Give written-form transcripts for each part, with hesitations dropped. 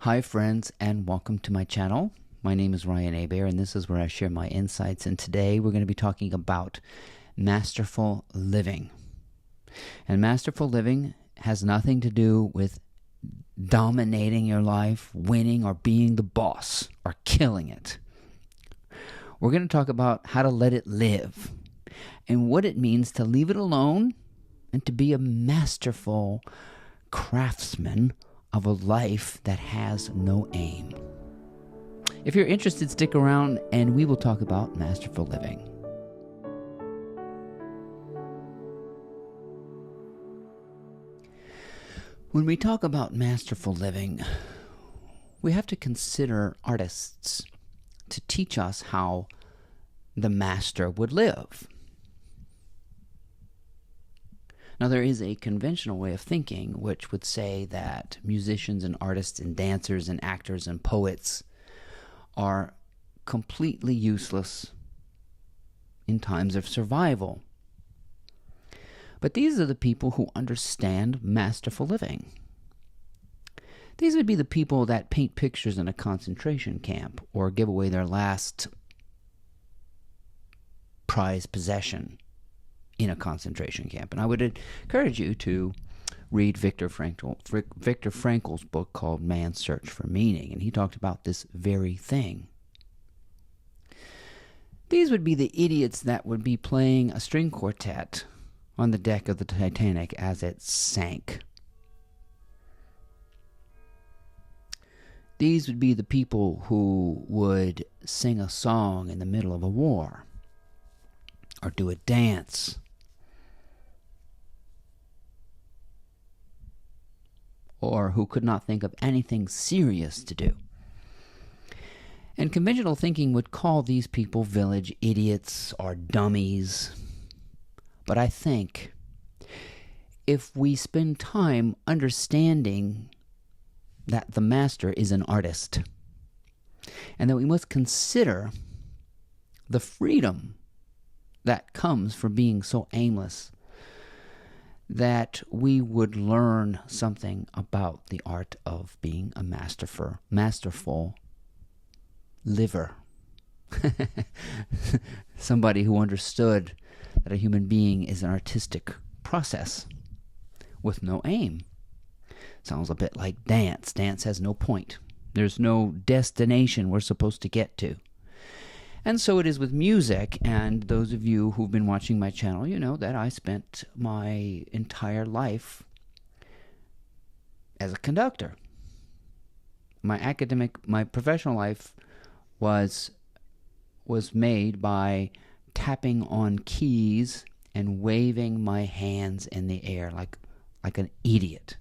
Hi friends, and welcome to my channel. My name is Ryan Abair, and this is where I share my insights. And today we're going to be talking about masterful living. And masterful living has nothing to do with dominating your life, winning, or being the boss, or killing it. We're going to talk about how to let it live, and what it means to leave it alone, and to be a masterful craftsman of a life that has no aim. If you're interested, stick around and we will talk about masterful living. When we talk about masterful living, we have to consider artists to teach us how the master would live. Now, there is a conventional way of thinking which would say that musicians and artists and dancers and actors and poets are completely useless in times of survival. But these are the people who understand masterful living. These would be the people that paint pictures in a concentration camp or give away their last prized possession in a concentration camp. And I would encourage you to read Viktor Frankl's book called Man's Search for Meaning, and he talked about this very thing. These would be the idiots that would be playing a string quartet on the deck of the Titanic as it sank. These would be the people who would sing a song in the middle of a war, or do a dance, or who could not think of anything serious to do. And conventional thinking would call these people village idiots or dummies. But I think if we spend time understanding that the master is an artist, and that we must consider the freedom that comes from being so aimless, that we would learn something about the art of being a masterful liver. Somebody who understood that a human being is an artistic process with no aim. Sounds a bit like dance. Dance has no point. There's no destination we're supposed to get to. And so it is with music, and those of you who've been watching my channel, you know that I spent my entire life as a conductor. My professional life was made by tapping on keys and waving my hands in the air like an idiot.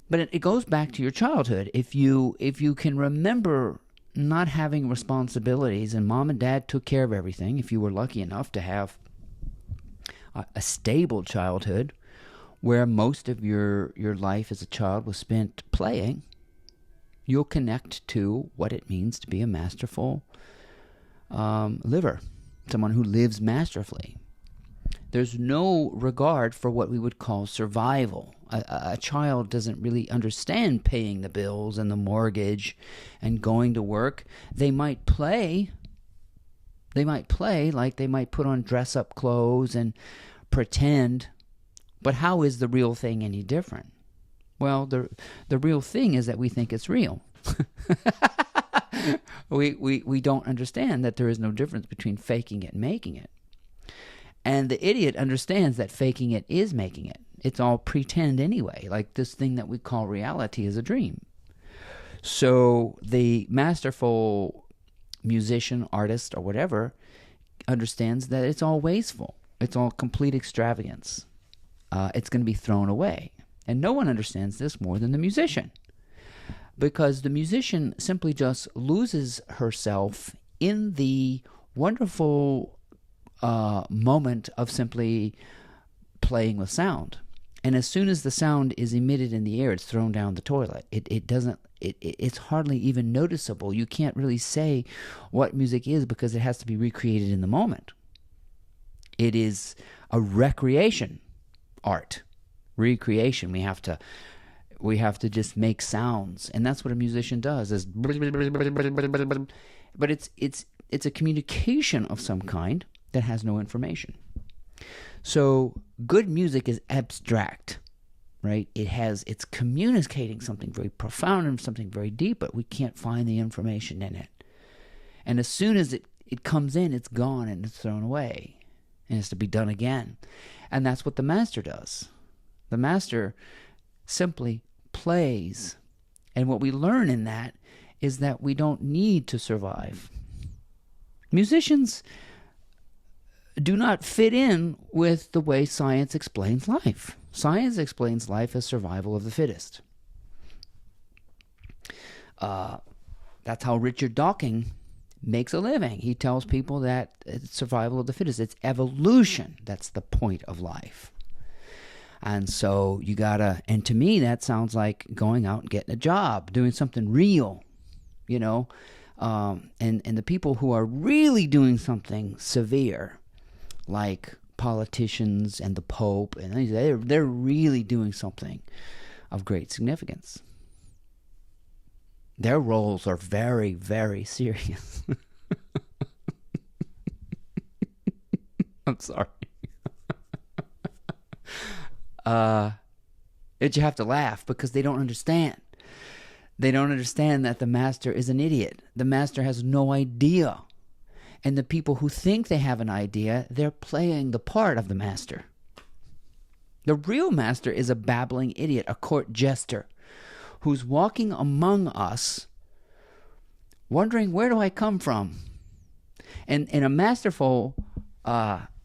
But it goes back to your childhood. If you can remember not having responsibilities and mom and dad took care of everything, if you were lucky enough to have a stable childhood where most of your life as a child was spent playing, you'll connect to what it means to be a masterful liver, someone who lives masterfully. There's no regard for what we would call survival. A child doesn't really understand paying the bills and the mortgage and going to work. They might play like they might put on dress-up clothes and pretend. But how is the real thing any different? Well, the real thing is that we think it's real. We don't understand that there is no difference between faking it and making it. And the idiot understands that faking it is making it. It's all pretend anyway, like this thing that we call reality is a dream. So the masterful musician, artist, or whatever understands that it's all wasteful. It's all complete extravagance. It's going to be thrown away. And no one understands this more than the musician. Because the musician simply just loses herself in the wonderful moment of simply playing with sound. And as soon as the sound is emitted in the air, it's thrown down the toilet. It's hardly even noticeable. You can't really say what music is because it has to be recreated in the moment. It is a recreation art. Recreation, we have to just make sounds, and that's what a musician does. Is but it's a communication of some kind that has no information. So good music is abstract, right? It's communicating something very profound and something very deep, but we can't find the information in it. And as soon as it comes in, it's gone and it's thrown away, and it's to be done again. And that's what the master does. The master simply plays. And what we learn in that is that we don't need to survive. Musicians do not fit in with the way science explains life. Science explains life as survival of the fittest. That's how Richard Dawkins makes a living. He tells people that it's survival of the fittest. It's evolution. That's the point of life. And so you gotta, and to me that sounds like going out and getting a job, doing something real, you know. And the people who are really doing something severe, like politicians and the Pope, and they're really doing something of great significance. Their roles are very, very serious. I'm sorry. You have to laugh because they don't understand. They don't understand that the master is an idiot. The master has no idea. And the people who think they have an idea, they're playing the part of the master. The real master is a babbling idiot, a court jester, who's walking among us, wondering, where do I come from? And a masterful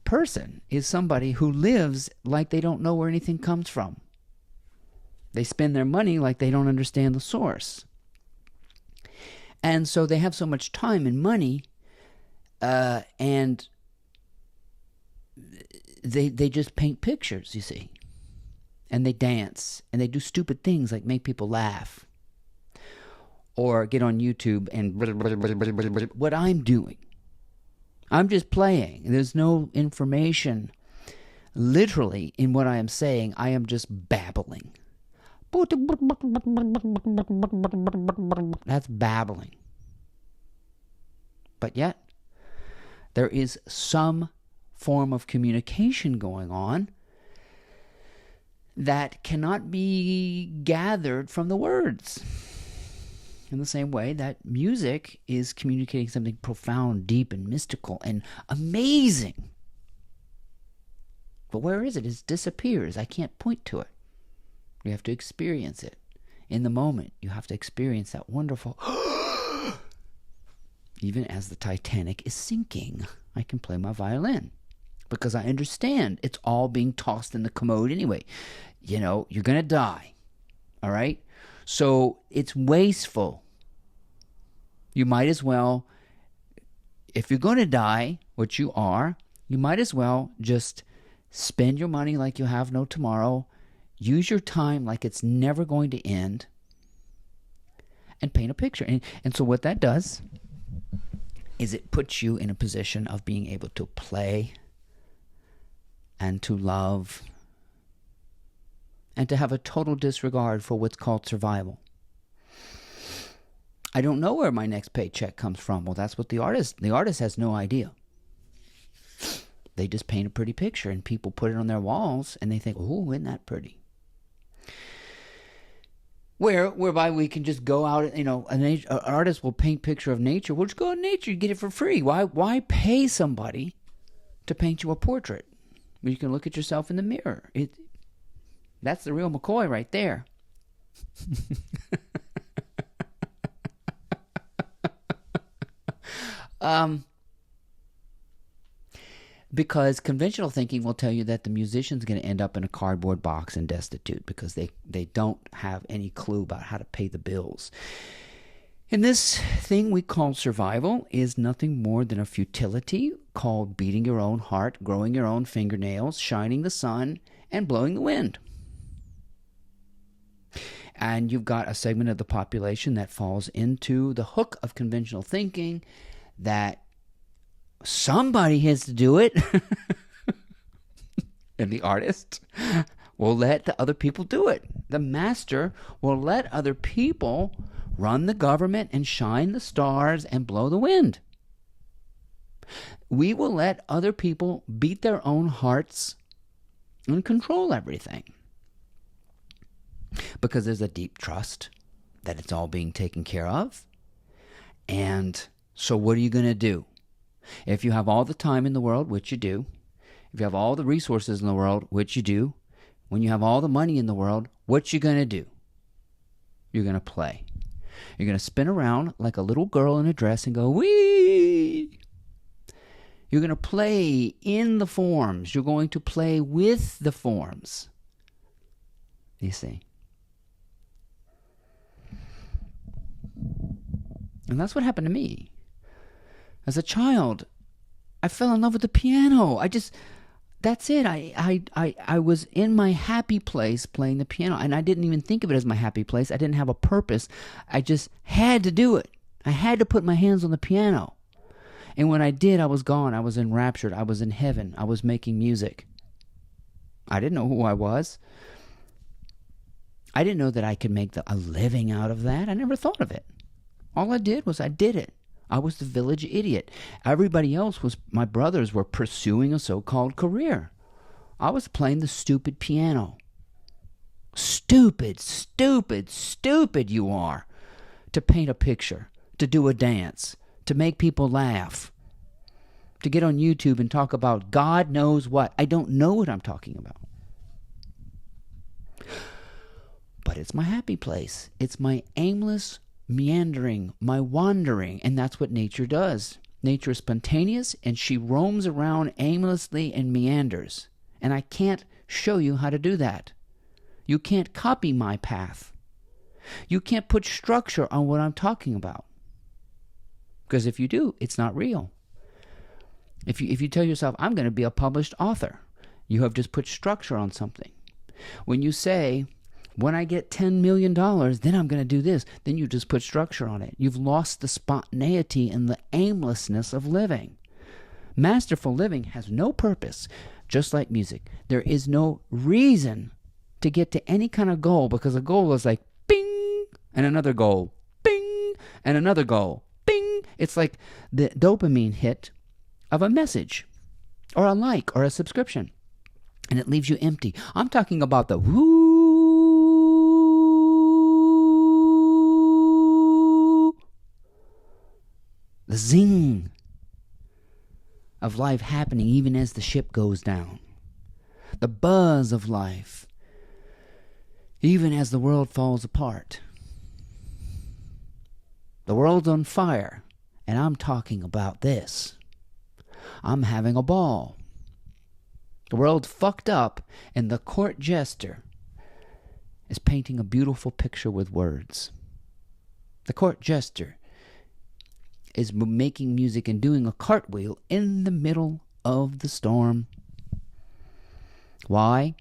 person is somebody who lives like they don't know where anything comes from. They spend their money like they don't understand the source. And so they have so much time and money, and they just paint pictures, you see. And they dance, and they do stupid things like make people laugh. Or get on YouTube and what I'm doing. I'm just playing. There's no information literally in what I am saying. I am just babbling. That's babbling. But yet, there is some form of communication going on that cannot be gathered from the words. In the same way that music is communicating something profound, deep, and mystical, and amazing. But where is it? It disappears. I can't point to it. You have to experience it. In the moment, you have to experience that wonderful... Even as the Titanic is sinking, I can play my violin. Because I understand it's all being tossed in the commode anyway. You know, you're going to die. All right? So it's wasteful. You might as well, if you're going to die, which you are, you might as well just spend your money like you have no tomorrow, use your time like it's never going to end, and paint a picture. And so what that does is it puts you in a position of being able to play and to love and to have a total disregard for what's called survival. I don't know where my next paycheck comes from. Well, that's what the artist has no idea. They just paint a pretty picture and people put it on their walls and they think, oh, isn't that pretty? Whereby we can just go out, you know, an artist will paint picture of nature. We'll just go in nature, you get it for free. Why pay somebody to paint you a portrait? You can look at yourself in the mirror. That's the real McCoy right there. Because conventional thinking will tell you that the musician's going to end up in a cardboard box and destitute because they don't have any clue about how to pay the bills. And this thing we call survival is nothing more than a futility called beating your own heart, growing your own fingernails, shining the sun, and blowing the wind. And you've got a segment of the population that falls into the hook of conventional thinking that somebody has to do it. And the artist will let the other people do it. The master will let other people run the government and shine the stars and blow the wind. We will let other people beat their own hearts and control everything. Because there's a deep trust that it's all being taken care of. And so what are you going to do? If you have all the time in the world, which you do, if you have all the resources in the world, which you do, when you have all the money in the world, what you going to do? You're going to play. You're going to spin around like a little girl in a dress and go, wee! You're going to play in the forms. You're going to play with the forms. You see? And that's what happened to me. As a child, I fell in love with the piano. That's it. I was in my happy place playing the piano, and I didn't even think of it as my happy place. I didn't have a purpose. I just had to do it. I had to put my hands on the piano. And when I did, I was gone. I was enraptured. I was in heaven. I was making music. I didn't know who I was. I didn't know that I could make a living out of that. I never thought of it. All I did was I did it. I was the village idiot. Everybody else my brothers were pursuing a so-called career. I was playing the stupid piano. Stupid, stupid, stupid you are. To paint a picture, to do a dance, to make people laugh, to get on YouTube and talk about God knows what. I don't know what I'm talking about. But it's my happy place. It's my aimless meandering, my wandering, and that's what nature does. Nature is spontaneous, and she roams around aimlessly and meanders. And I can't show you how to do that. You can't copy my path. You can't put structure on what I'm talking about. Because if you do, it's not real. If you tell yourself, I'm going to be a published author, you have just put structure on something. When you say, when I get $10 million, then I'm going to do this. Then you just put structure on it. You've lost the spontaneity and the aimlessness of living. Masterful living has no purpose, just like music. There is no reason to get to any kind of goal, because a goal is like bing, and another goal, bing, and another goal, bing. It's like the dopamine hit of a message, or a like, or a subscription, and it leaves you empty. I'm talking about the woo, the zing of life happening even as the ship goes down. The buzz of life even as the world falls apart. The world's on fire, and I'm talking about this. I'm having a ball. The world's fucked up, and the court jester is painting a beautiful picture with words. The court jester is making music and doing a cartwheel in the middle of the storm. Why?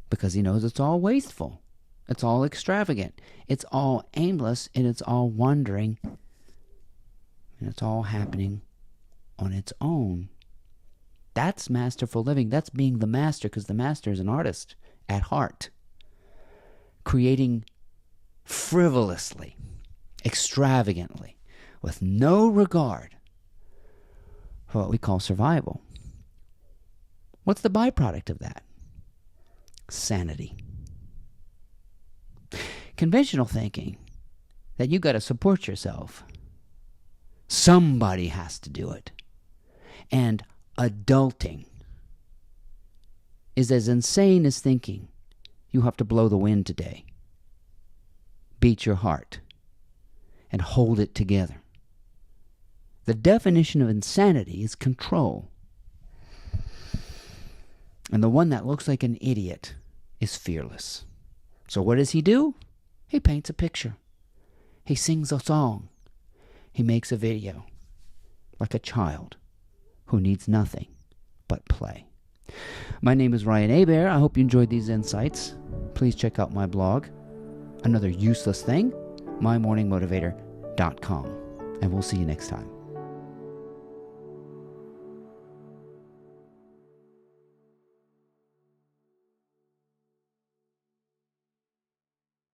Because he knows it's all wasteful. It's all extravagant. It's all aimless, and it's all wandering. And it's all happening on its own. That's masterful living. That's being the master, because the master is an artist at heart, creating frivolously, extravagantly, with no regard for what we call survival. What's the byproduct of that? Sanity. Conventional thinking that you got to support yourself. Somebody has to do it. And adulting is as insane as thinking you have to blow the wind today. Beat your heart and hold it together. The definition of insanity is control. And the one that looks like an idiot is fearless. So what does he do? He paints a picture. He sings a song. He makes a video. Like a child who needs nothing but play. My name is Ryan Hebert. I hope you enjoyed these insights. Please check out my blog, Another Useless Thing, mymorningmotivator.com. And we'll see you next time.